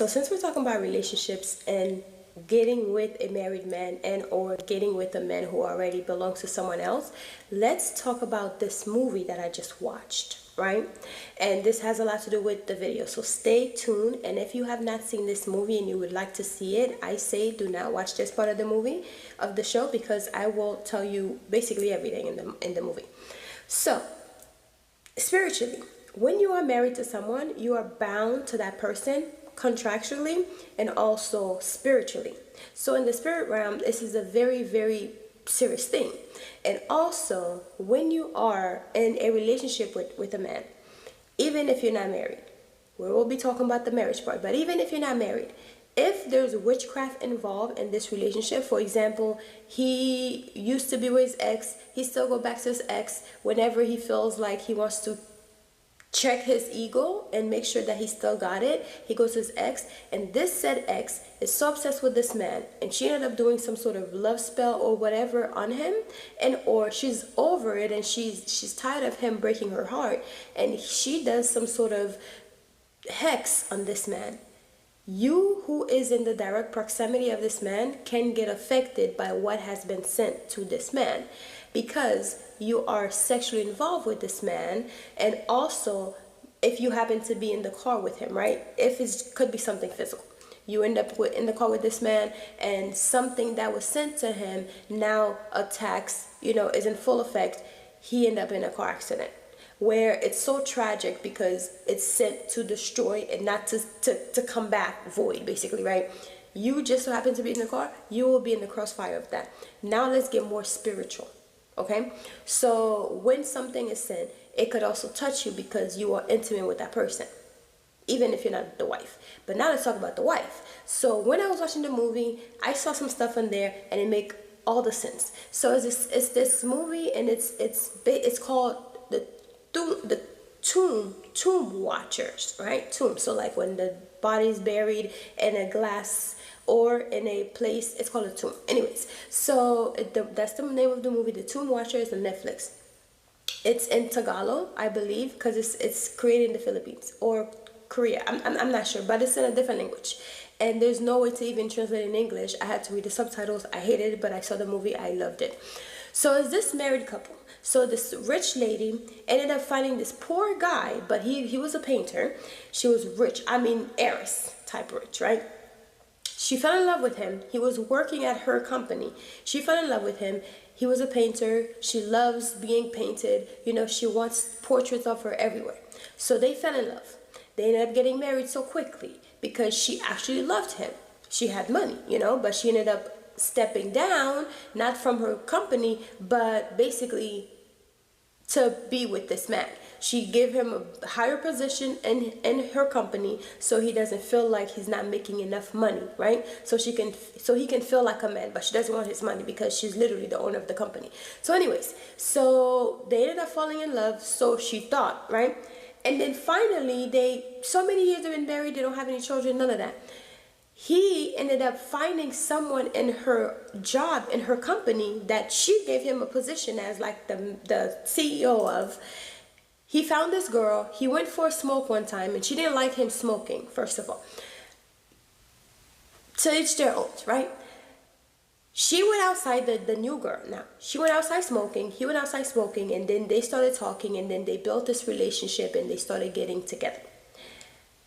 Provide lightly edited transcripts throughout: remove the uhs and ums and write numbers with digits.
So since we're talking about relationships and getting with a married man and or getting with a man who already belongs to someone else, let's talk about this movie that I just watched, right? And this has a lot to do with the video, so stay tuned. And if you have not seen this movie and you would like to see it, I say do not watch this part of the movie, of the show, because I will tell you basically everything in the movie. So spiritually, when you are married to someone, you are bound to that person contractually and also spiritually. So in the spirit realm, this is a very, very serious thing. And also, when you are in a relationship with a man, even if you're not married, we will be talking about the marriage part, but even if you're not married, if there's witchcraft involved in this relationship, for example, he used to be with his ex, he still go back to his ex whenever he feels like he wants to check his ego and make sure that he still got it, he goes to his ex, and this said ex is so obsessed with this man, and she ended up doing some sort of love spell or whatever on him, and or she's over it and she's tired of him breaking her heart, and she does some sort of hex on this man. You who is in the direct proximity of this man can get affected by what has been sent to this man, because you are sexually involved with this man. And also, if you happen to be in the car with him, right? If it could be something physical, you end up in the car with this man, and something that was sent to him now attacks, is in full effect. He ended up in a car accident where it's so tragic because it's sent to destroy and not to come back void, basically, right? You just so happen to be in the car, you will be in the crossfire of that. Now let's get more spiritual, okay? So when something is sent, it could also touch you because you are intimate with that person, even if you're not the wife. But now let's talk about the wife. So when I was watching the movie, I saw some stuff in there and it make all the sense. So it's this movie, and it's called the tomb watchers, right? Tomb. So like when the body's buried in a glass or in a place, it's called a tomb. Anyways, so that's the name of the movie, The Tomb Watchers, on Netflix. It's in Tagalog, I believe, because it's created in the Philippines or Korea. I'm not sure, but it's in a different language. And there's no way to even translate in English. I had to read the subtitles. I hated it, but I saw the movie. I loved it. So it's this married couple. So this rich lady ended up finding this poor guy, but he was a painter. She was rich. I mean, heiress type rich, right? She fell in love with him. He was working at her company. She fell in love with him. He was a painter. She loves being painted. She wants portraits of her everywhere. So they fell in love. They ended up getting married so quickly because she actually loved him. She had money, but she ended up stepping down, not from her company, but basically to be with this man. She gave him a higher position in her company, so he doesn't feel like he's not making enough money, right? So he can feel like a man, but she doesn't want his money because she's literally the owner of the company. So anyways, so they ended up falling in love, so she thought, right? And then finally, so many years they've been married, they don't have any children, none of that. He ended up finding someone in her job, in her company, that she gave him a position as like the CEO of. He found this girl. He went for a smoke one time, and she didn't like him smoking, first of all. To each their own, right? She went outside, the new girl now. She went outside smoking. He went outside smoking, and then they started talking, and then they built this relationship, and they started getting together.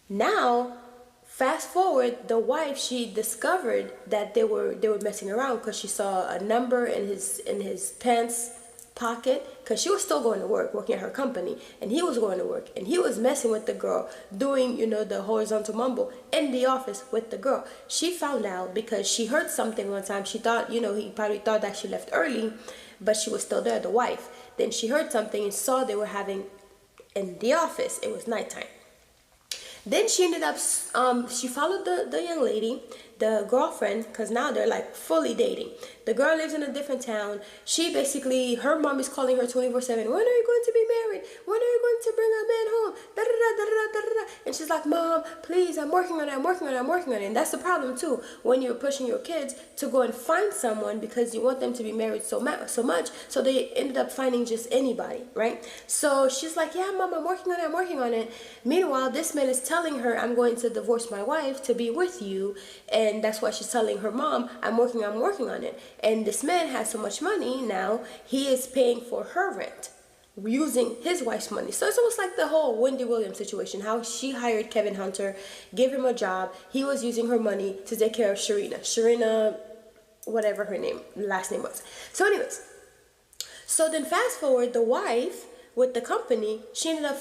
Now, fast forward, the wife, she discovered that they were messing around because she saw a number in his pants pocket, because she was still going to work, working at her company, and he was going to work, and he was messing with the girl, doing the horizontal mumble in the office with the girl. She found out because she heard something one time. She thought, he probably thought that she left early, but she was still there, the wife. Then she heard something and saw they were having in the office. It was nighttime. Then she ended up, she followed the young lady. the girlfriend, because now they're like fully dating. The girl lives in a different town. She basically, her mom is calling her 24/7. When are you going to be married? When are you going to bring a man home? Da, da, da, da, da, da, da. And she's like, Mom, please, I'm working on it, I'm working on it, I'm working on it. And that's the problem too, when you're pushing your kids to go and find someone because you want them to be married so much. So they ended up finding just anybody, right? So she's like, yeah, Mom, I'm working on it, I'm working on it. Meanwhile, this man is telling her, I'm going to divorce my wife to be with you. And that's why she's telling her mom, I'm working on it. And this man has so much money now, he is paying for her rent using his wife's money. So it's almost like the whole Wendy Williams situation, how she hired Kevin Hunter, gave him a job, he was using her money to take care of Sharina, whatever her last name was. So anyways, so then fast forward, the wife with the company, she ended up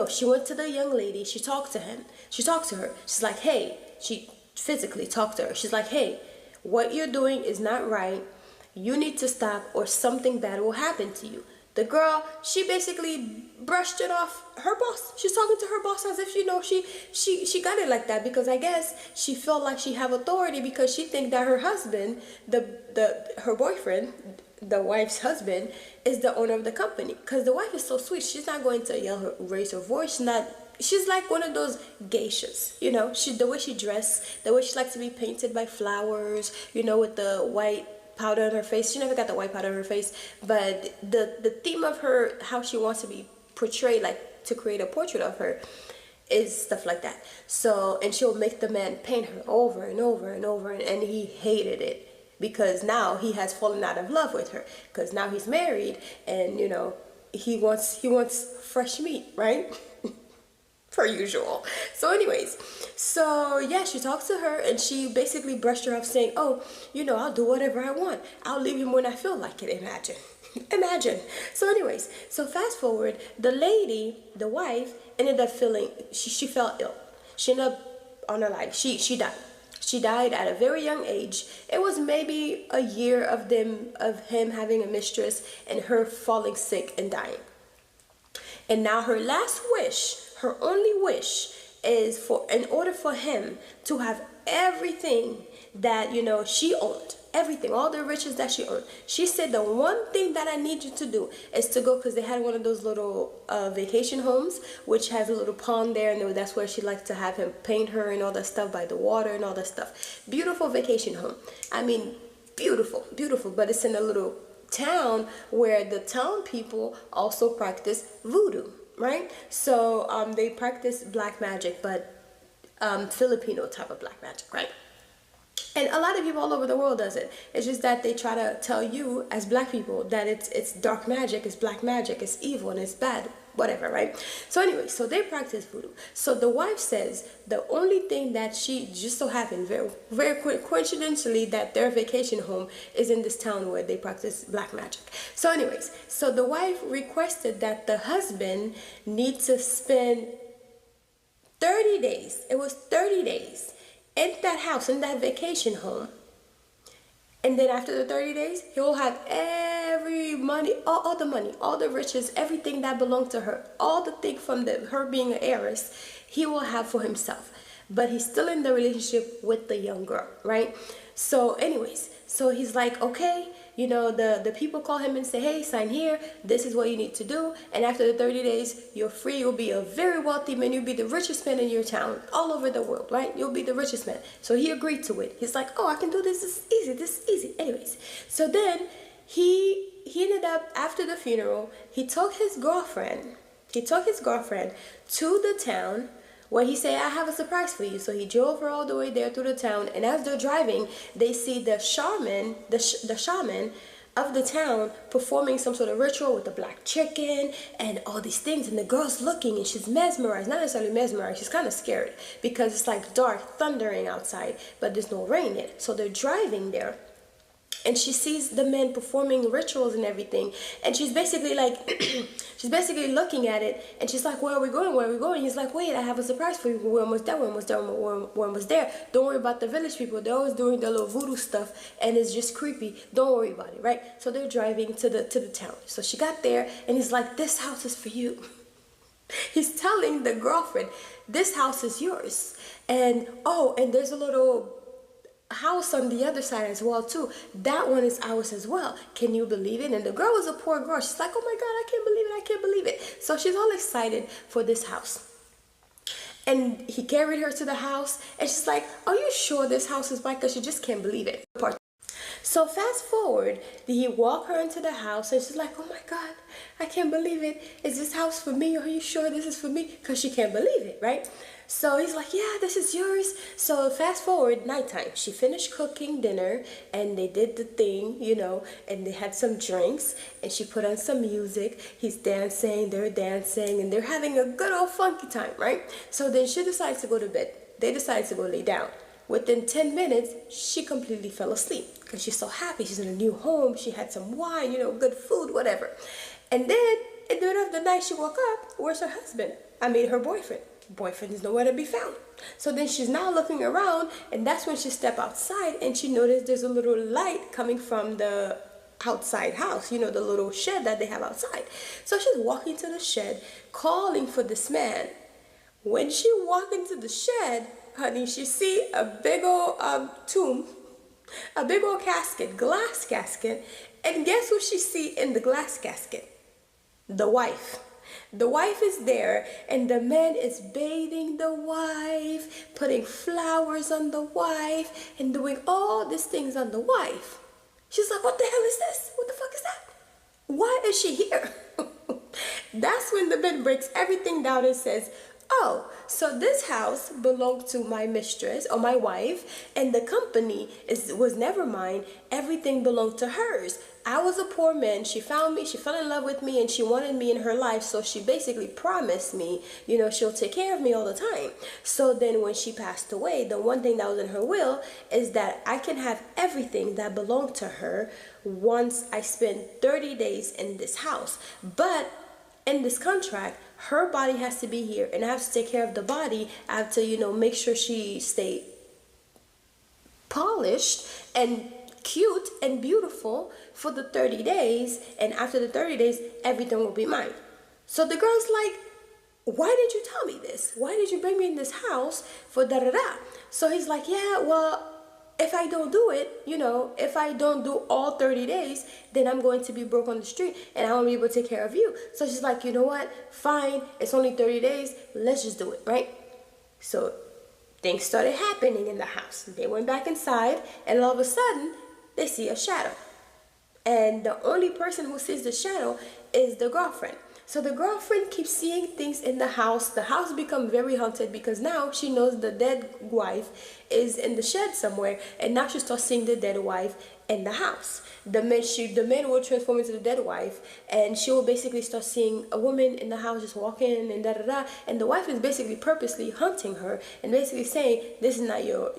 she went to the young lady, she talked to her. She's like, hey, she physically talked to her. She's like, hey, what you're doing is not right. You need to stop or something bad will happen to you. The girl, she basically brushed it off her boss. She's talking to her boss as if, she got it like that, because I guess she felt like she have authority because she think that her husband, her boyfriend, the wife's husband, is the owner of the company. Because the wife is so sweet. She's not going to raise her voice. She's like one of those geishas, the way she dressed, the way she likes to be painted by flowers, with the white powder on her face. She never got the white powder on her face, but the theme of her, how she wants to be portrayed, like to create a portrait of her, is stuff like that. So, and she'll make the man paint her over and over and over, and he hated it because now he has fallen out of love with her, because now he's married and he wants fresh meat, right? Per usual. So anyways, she talks to her and she basically brushed her off saying, oh, I'll do whatever I want. I'll leave him when I feel like it. Imagine. So anyways, so fast forward, the lady, the wife, ended up she fell ill. She ended up on her life. She died. She died at a very young age. It was maybe a year of him having a mistress and her falling sick and dying. And now her last wish, her only wish, is in order for him to have everything that she owned, everything, all the riches that she owned. She said, the one thing that I need you to do is to go, because they had one of those little vacation homes which has a little pond there, and that's where she likes to have him paint her and all that stuff by the water and all that stuff. Beautiful vacation home. I mean, beautiful, but it's in a little town where the town people also practice voodoo, right? So they practice black magic, but Filipino type of black magic, right? And a lot of people all over the world does it. It's just that they try to tell you as black people that it's dark magic, it's black magic, it's evil and it's bad, whatever, right? So anyway, so they practice voodoo. So the wife says the only thing that she just so happened, very, very coincidentally, that their vacation home is in this town where they practice black magic. So anyways, so the wife requested that the husband need to spend 30 days. It was 30 days in that house, in that vacation home. And then after the 30 days, he will have every money, all the money, all the riches, everything that belonged to her, all the thing from her being an heiress, he will have for himself. But he's still in the relationship with the young girl, right? So anyways, so he's like, okay, the people call him and say, hey, sign here, this is what you need to do, and after the 30 days, you're free. You'll be a very wealthy man. You'll be the richest man in your town, all over the world, right? You'll be the richest man. So he agreed to it. He's like, oh, I can do this. This is easy. Anyways, so then he ended up, after the funeral, he took his girlfriend to the town, where he said, I have a surprise for you. So he drove her all the way there through the town, and as they're driving, they see the shaman of the town performing some sort of ritual with the black chicken and all these things, and the girl's looking and she's mesmerized. Not necessarily mesmerized, she's kind of scared because it's like dark, thundering outside, but there's no rain yet. So they're driving there, and she sees the men performing rituals and everything, and she's basically like she's basically looking at it, and she's like, where are we going? He's like, wait, I have a surprise for you. We're almost there. Don't worry about the village people. They're always doing their little voodoo stuff, and it's just creepy. Don't worry about it, right? So they're driving to the town. So she got there, and he's like, this house is for you. He's telling the girlfriend, this house is yours. And and there's a little house on the other side as well too. That one is ours as well. Can you believe it? And the girl was a poor girl. She's like, oh my God, I can't believe it. I can't believe it. So she's all excited for this house. And he carried her to the house, and she's like, are you sure this house is mine? Because she just can't believe it. So fast forward, he walked her into the house, and she's like, oh my God, I can't believe it. Is this house for me? Are you sure this is for me? Because she can't believe it, right? So he's like, yeah, this is yours. So fast forward, nighttime. She finished cooking dinner, and they did the thing, and they had some drinks, and she put on some music. He's dancing, they're dancing, and they're having a good old funky time, right? So then she decides to go to bed. They decide to go lay down. Within 10 minutes, she completely fell asleep because she's so happy. She's in a new home. She had some wine, good food, whatever. And then, in the middle of the night, she woke up. Where's her husband? Her boyfriend. Boyfriend is nowhere to be found. So then she's now looking around, and that's when she stepped outside, and she noticed there's a little light coming from the outside house, the little shed that they have outside. So she's walking to the shed, calling for this man. When she walked into the shed, honey, she see a big old tomb, a big old casket, glass casket, and guess what she see in the glass casket? The wife. The wife is there, and the man is bathing the wife, putting flowers on the wife, and doing all these things on the wife. She's like, what the hell is this? What the fuck is that? Why is she here? That's when the man breaks everything down and says, oh, so this house belonged to my mistress or my wife, and the company was never mine. Everything belonged to hers. I was a poor man. She found me. She fell in love with me, and she wanted me in her life. So she basically promised me, she'll take care of me all the time. So then when she passed away, the one thing that was in her will is that I can have everything that belonged to her once I spend 30 days in this house. But in this contract, her body has to be here, and I have to take care of the body. I have to, make sure she stay polished and cute and beautiful for the 30 days, and after the 30 days, everything will be mine. So the girl's like, why did you tell me this? Why did you bring me in this house for da-da-da? So he's like, yeah, well, if I don't do it, if I don't do all 30 days, then I'm going to be broke on the street, and I won't be able to take care of you. So she's like, you know what? Fine. It's only 30 days. Let's just do it, right? So things started happening in the house. They went back inside, and all of a sudden, they see a shadow. And the only person who sees the shadow is the girlfriend. So the girlfriend keeps seeing things in the house. The house becomes very haunted because now she knows the dead wife is in the shed somewhere, and now she starts seeing the dead wife in the house. The man will transform into the dead wife, and she will basically start seeing a woman in the house just walking and da-da-da, and the wife is basically purposely hunting her and basically saying, this is not your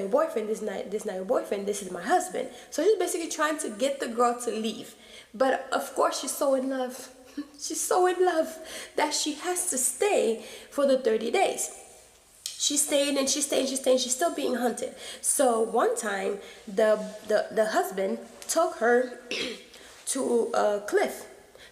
boyfriend, this is not your boyfriend, this is my husband. So she's basically trying to get the girl to leave. But of course she's so in love. She's so in love that she has to stay for the 30 days. She's staying and she's staying, she's still being hunted. So one time, the husband took her to a cliff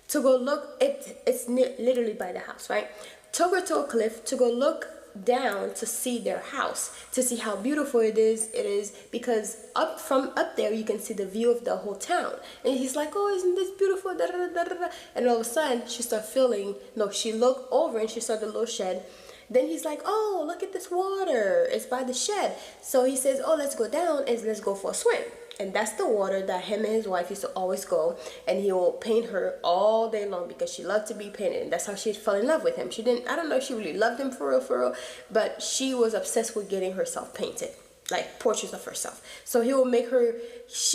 to go look. It's literally by the house, right? Took her to a cliff to go look down to see their house, to see how beautiful it is because from up there you can see the view of the whole town. And he's like, oh, isn't this beautiful, da, da, da, da, da. And all of a sudden she looked over and she saw the little shed. Then he's like, oh, look at this water, it's by the shed. So he says, oh, let's go down and let's go for a swim. And that's the water that him and his wife used to always go, and he will paint her all day long because she loved to be painted, and that's how she fell in love with him. I don't know if she really loved him for real, but she was obsessed with getting herself painted, like portraits of herself. So she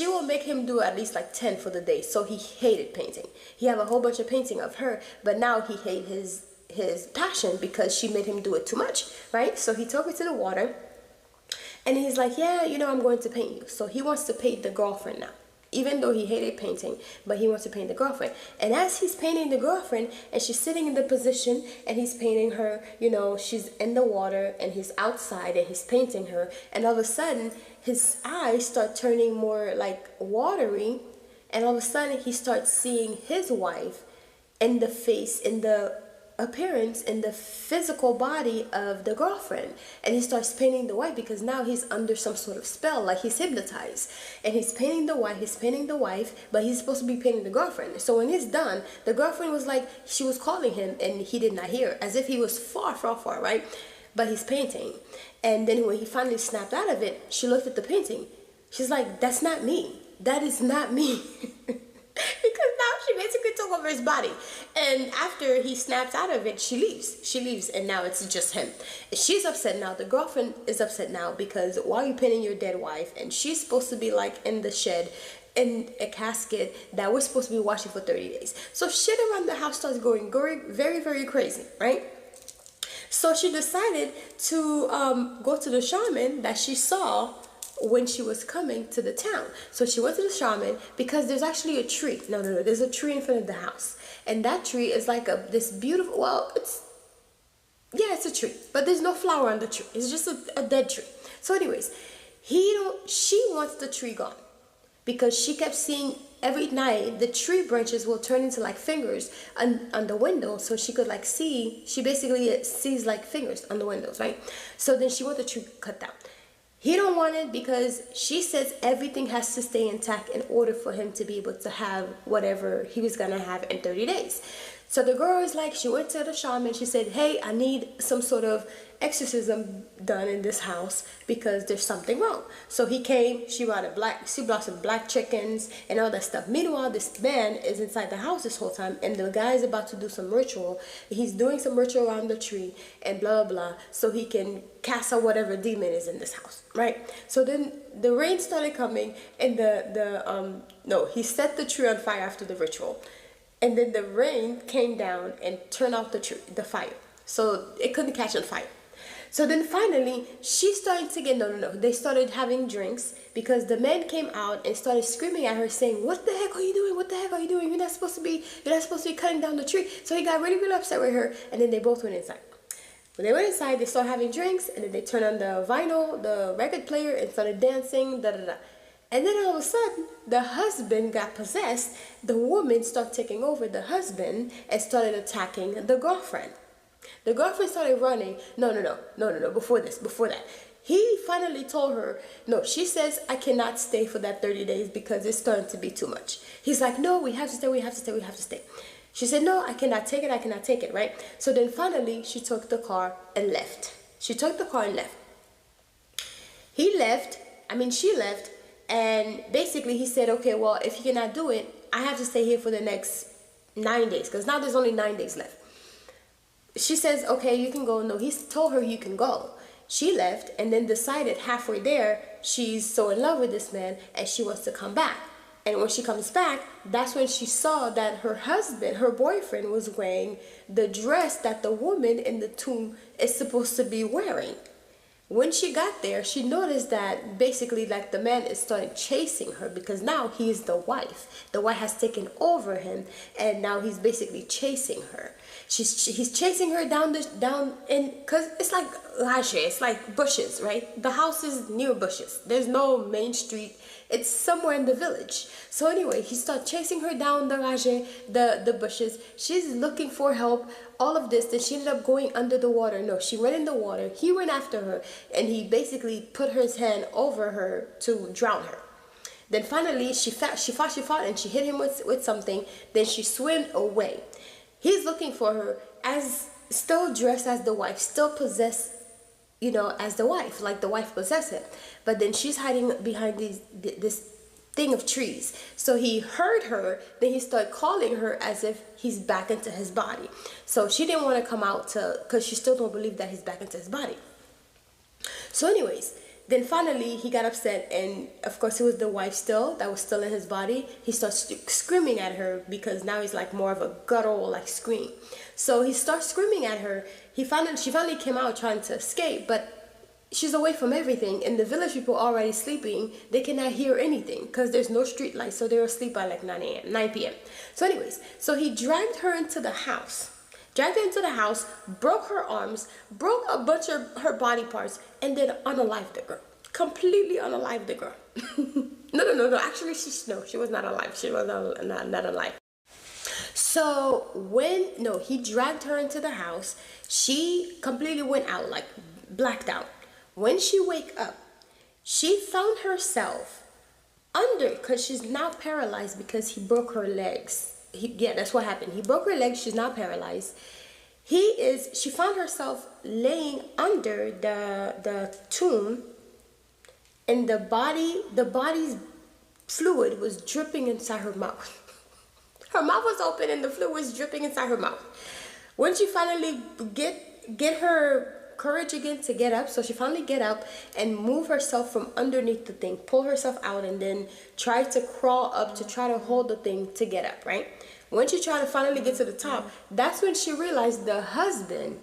will make him do at least like 10 for the day. So he hated painting. He had a whole bunch of painting of her, but now he hated his passion because she made him do it too much, right? So he took her to the water. And he's like, yeah, I'm going to paint you. So he wants to paint the girlfriend now. Even though he hated painting, but he wants to paint the girlfriend. And as he's painting the girlfriend, and she's sitting in the position, and he's painting her, she's in the water, and he's outside, and he's painting her. And all of a sudden, his eyes start turning more like watery. And all of a sudden, he starts seeing his wife in the face, in the appearance in the physical body of the girlfriend, and he starts painting the wife because now he's under some sort of spell, like he's hypnotized, and he's painting the wife, but he's supposed to be painting the girlfriend. So when he's done, the girlfriend was like, she was calling him and he did not hear, as if he was far, right? But he's painting. And then when he finally snapped out of it, she looked at the painting. She's like, that's not me. That is not me. Because now she basically took over his body. And after he snaps out of it, she leaves, and now it's just him. She's upset now. The girlfriend is upset now because while you're painting your dead wife, and she's supposed to be like in the shed in a casket that we're supposed to be watching for 30 days. So shit around the house starts going very, very crazy, right? So she decided to go to the shaman that she saw when she was coming to the town. So she went to the shaman because there's actually a tree. No, there's a tree in front of the house. And that tree is like this beautiful, well, it's a tree, but there's no flower on the tree. It's just a dead tree. So anyways, she wants the tree gone because she kept seeing every night the tree branches will turn into like fingers on the window, so she could like see. She basically sees like fingers on the windows, right? So then she wants the tree cut down. He don't want it because she says everything has to stay intact in order for him to be able to have whatever he was gonna have in 30 days. So the girl is like, she went to the shaman, she said, hey, I need some sort of exorcism done in this house because there's something wrong. So he came, she brought some black chickens and all that stuff. Meanwhile, this man is inside the house this whole time, and the guy is about to do some ritual. He's doing some ritual around the tree and blah, blah, blah, so he can cast out whatever demon is in this house, right? So then the rain started coming, and he set the tree on fire after the ritual. And then the rain came down and turned out the fire. So it couldn't catch on fire. So then finally, she started to get, they started having drinks because the man came out and started screaming at her saying, what the heck are you doing? What the heck are you doing? You're not supposed to be cutting down the tree. So he got really, really upset with her, and then they both went inside. When they went inside, they started having drinks, and then they turned on the record player, and started dancing, da-da-da. And then all of a sudden, the husband got possessed. The woman started taking over the husband and started attacking the girlfriend. The girlfriend started running. No, before that. He finally told her, no, she says, I cannot stay for that 30 days because it's starting to be too much. He's like, no, we have to stay. She said, no, I cannot take it, right? So then finally, she took the car and left. She left. And basically he said, okay, well, if you cannot do it, I have to stay here for the next 9 days, because now there's only 9 days left. She says, okay, you can go. No, he told her you can go. She left and then decided halfway there, she's so in love with this man and she wants to come back. And when she comes back, that's when she saw that her boyfriend was wearing the dress that the woman in the tomb is supposed to be wearing. When she got there, she noticed that basically like the man is starting chasing her because now he's the wife. The wife has taken over him, and now he's basically chasing her. He's chasing her down because it's like lache, it's like bushes, right? The house is near bushes. There's no main street. It's somewhere in the village. So anyway, he started chasing her down the lache, the bushes. She's looking for help. All of this, then she ended up going under the water. No, she went in the water. He went after her, and he basically put his hand over her to drown her. Then finally, she fought, and she hit him with something. Then she swam away. He's looking for her, as still dressed as the wife, still possessed, as the wife, like the wife possessed him. But then she's hiding behind this thing of trees. So he heard her, then he started calling her as if he's back into his body. So she didn't want to come out because she still don't believe that he's back into his body. So anyways, then finally he got upset, and of course it was the wife that was still in his body. He starts screaming at her because now he's like more of a guttural like scream. So he starts screaming at her. She finally came out trying to escape, but she's away from everything, and the village people are already sleeping. They cannot hear anything because there's no street lights, so they're asleep by like 9 p.m. So anyways, so he dragged her into the house, broke her arms, broke a bunch of her body parts, and then unalived the girl. Completely unalived the girl. No. Actually, she was not alive. She was not alive. So he dragged her into the house. She completely went out, like blacked out. When she wake up, she found herself under, because she's now paralyzed because he broke her legs. That's what happened. He broke her legs. She's now paralyzed. She found herself laying under the tomb, and the body's fluid was dripping inside her mouth. Her mouth was open and the fluid was dripping inside her mouth. When she finally get her courage again to get up, so she finally get up and move herself from underneath the thing, pull herself out, and then try to crawl up to try to hold the thing to get up, right? When she tried to finally get to the top, that's when she realized the husband,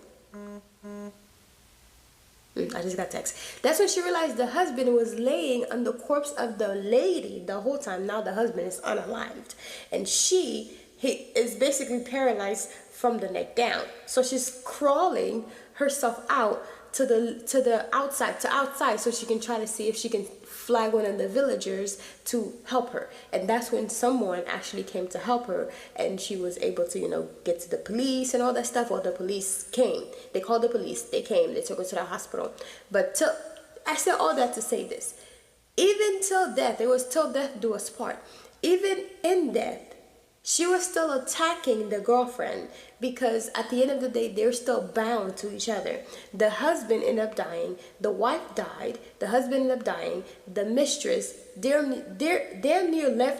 I just got text. That's when she realized the husband was laying on the corpse of the lady the whole time. Now the husband is unalived, and he is basically paralyzed from the neck down. So she's crawling herself out to the outside so she can try to see if she can flag one of the villagers to help her. And that's when someone actually came to help her, and she was able to get to the police and all that stuff. Well, the police came. They called the police. They came. They took her to the hospital. But I said all that to say this: even till death, it was till death do us part. Even in death, she was still attacking the girlfriend, because at the end of the day, they're still bound to each other. The husband ended up dying. The wife died. The husband ended up dying. The mistress, damn near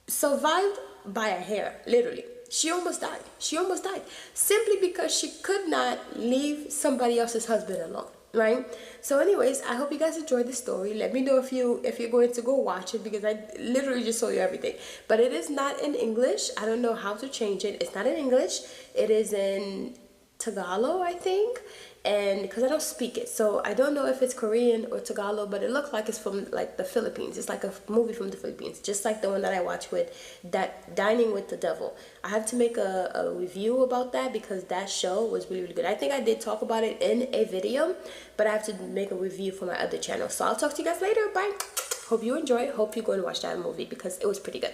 survived by a hair, literally. She almost died. Simply because she could not leave somebody else's husband alone. Right? So anyways, I hope you guys enjoyed the story. Let me know if you're going to go watch it, because I literally just told you everything. But it is not in English. I don't know how to change it. It's not in English. It is in Tagalog, I think. And because I don't speak it, so I don't know if it's Korean or Tagalog, but it looks like it's from like the Philippines. It's like a movie from the Philippines, just like the one that I watched with that Dining with the Devil. I have to make a review about that, because that show was really, really good. I think I did talk about it in a video, but I have to make a review for my other channel. So I'll talk to you guys later. Bye. Hope you enjoy it. Hope you go and watch that movie, because it was pretty good.